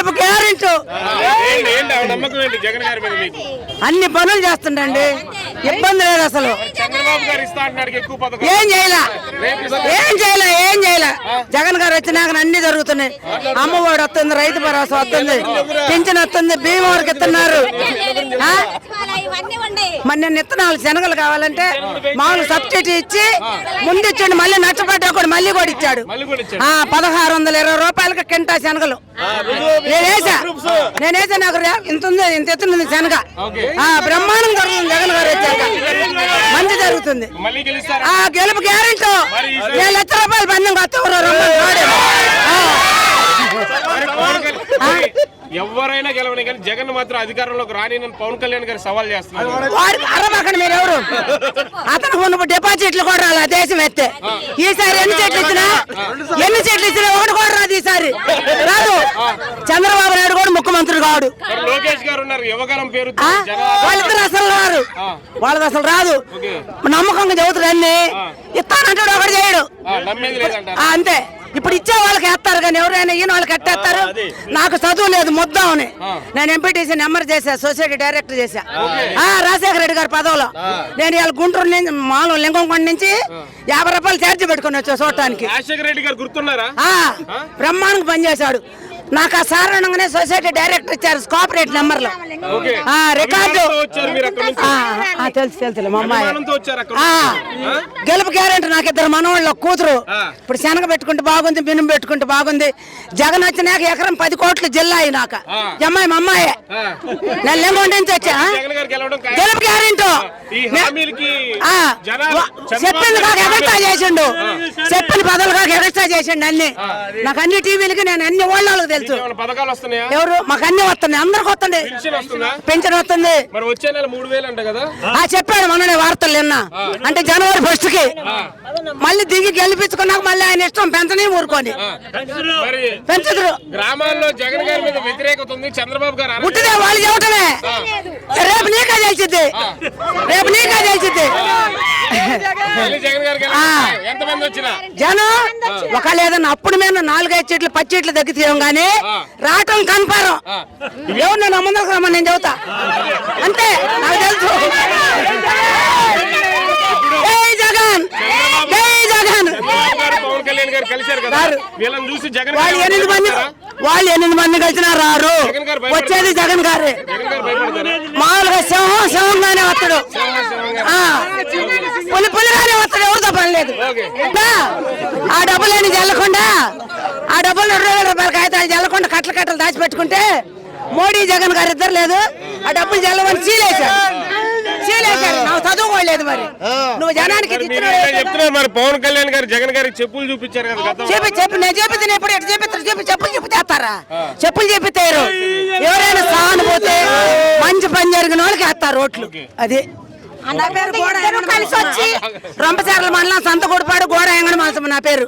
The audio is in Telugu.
గెలుపు గ్యారెంటీ. అన్ని పనులు చేస్తుండండి, ఇబ్బంది లేదు అసలు. ఏం చేయలే జగన్ గారు వచ్చినాక అన్ని జరుగుతున్నాయి. అమ్మఒడి వస్తుంది, రైతు భరోసా వస్తుంది, పింఛన్ వస్తుంది, భీమా వరకు ఇస్తున్నారు. మరి నేను ఇత్తనాలు శనగలు కావాలంటే మామూలు సబ్సిడీ ఇచ్చి ముందు ఇచ్చాడు, మళ్ళీ నష్టపడ్డా కూడా మళ్ళీ కూడా ఇచ్చాడు. 1620 రూపాయలకి కింటా శనగలు నేనేసా. నాకు ఇంత ఉంది, ఇంత ఎత్తుంది శనగ. బ్రహ్మాండం జరుగుతుంది జగన్ గారు వచ్చాక, మంచి జరుగుతుంది. గెలుపు గ్యారెంటీ. 1 లక్ష రూపాయలు పందెం ఎవరైనా గెలవని కానీ జగన్ మాత్రం అధికారంలోకి రాని పవన్ కళ్యాణ్ గారు సవాల్ చేస్తున్నారు. అరవకండి మీరు ఎవరు, అతను ఉన్న డిపాజిట్లు కూడా రాలా దేశం ఎత్తే. ఈసారి ఎన్ని సీట్లు ఇచ్చినా ఒకటి కూడా రాదు. ఈసారి రాదు. చంద్రబాబు నాయుడు కూడా ముఖ్యమంత్రి కాడు. లోకేష్ గారు ఉన్నారు, యువగలం పేరు వాళ్ళిద్దరు అసలు రారు, వాళ్ళది అసలు రాదు. నమ్మకంగా చదువుతారు అన్ని. ఇస్తానంటాడు ఒకటి చేయడు, అంతే. ఇప్పుడు ఇచ్చే వాళ్ళకి వేస్తారు కానీ ఎవరైనా ఈయన వాళ్ళకి ఎట్టేస్తారు. నాకు చదువు లేదు, ముద్దామని నేను ఎంపీటీసీ నెంబర్ చేశా, సొసైటీ డైరెక్టర్ చేశా రాజశేఖర రెడ్డి గారి పదవిలో. నేను ఇవాళ గుంటూరు నుంచి మామూలు లింగంకొండ నుంచి 50 రూపాయలు ఛార్జీ పెట్టుకుని వచ్చా చూడటానికి. రాజశేఖర రెడ్డి గారు గుర్తున్నారా? బ్రహ్మాండంగా పనిచేశాడు. నాకు ఆ సాధారణంగానే సొసైటీ డైరెక్టర్ ఇచ్చారు, కోఆపరేట్ నెంబర్ లో రికార్డు. తెలుసు మా అమ్మాయి. గెలుపు గ్యారెంటీ. నాకు 2 మనవాళ్ళ కూతురు. ఇప్పుడు శనగ పెట్టుకుంటే బాగుంది, బిన్నం పెట్టుకుంటే బాగుంది. జగన్ వచ్చినాక ఎకరం 10 కోట్లు జిల్లా అయినాక అమ్మాయి మా అమ్మాయి. నేను లింగొండ నుంచి వచ్చా. గెలుపు గ్యారెంటీ చెప్పింది కాక ఎగస్ట్రా చేసిండు, చెప్పిన పదవులు కాక ఎగస్ట్రా చేసిండు అన్ని. నాకు అన్ని టీవీలకి నేను అన్ని ఓళ్ళకి తెలుసు. ఎవరు మాకు అన్ని వస్తున్నాయి, అందరికి వస్తుంది. పెన్షన్ వస్తుంది. చెప్పాడు మొన్ననే వార్తలు నిన్న. అంటే జనవరి 1 కి మళ్ళీ దిగి గెలిపించుకున్నాక మళ్ళీ ఆయన ఇష్టం పెంచని ఊరుకొని పెంచుతారు. గ్రామాల్లో జగన్ గారి మీద వ్యతిరేకత ఉంది. చంద్రబాబు గారు పుట్టిదే వాళ్ళు చెప్పటమే. రేపు నీకే తెలిసిద్ది, రేపు నీకే తెలిసిద్ది. జనం ఒకళ్ళు ఏదన్నా అప్పుడు మీద 4-5 చెట్లు 10 చెట్లు తగ్గితేం గానీ రావటం కన్ఫర్మ్. ఎవరు నేను ముందరకు రమ్మని నేను చెబుతా, అంతే. నాకు తెలుసు. జై జగన్, జై జగన్. వాళ్ళు 8 మంది కలిసినా రారు, వచ్చేది జగన్ గారే. మామూలుగా సింహంగానే వస్తాడు, పులిగానే వస్తాడు, ఎవరితో పని లేదు. ఆ డబ్బులేని చల్లకుండా, ఆ డబ్బులు 2,000 రూపాయల కాగితాలు చల్లకుండా కట్టలు దాచిపెట్టుకుంటే మోడీ జగన్ గారు ఇద్దరు లేదు. ఆ డబ్బులు చల్లమని చీలేశారు. నాకు చదువుకోలేదు. మరి నువ్వు జనానికి చెప్తున్నా. మరి పవన్ కళ్యాణ్ గారు జగన్ గారికి చెప్పులు చూపించారు కదా. చెప్పి నేను చెప్పితే ఎప్పుడు చెప్పులు చూపిస్తారా? చెప్పులు చెప్పితారు. ఎవరైనా సానుభూతి మంచి పని జరిగిన వాళ్ళకి వేస్తారు ఓట్లు. అది నా పేరు గోడ కలిసి వచ్చి రంపచర్ల మండలం సంతగూడపాడు గోడ ఎంగడ మాసం నా పేరు.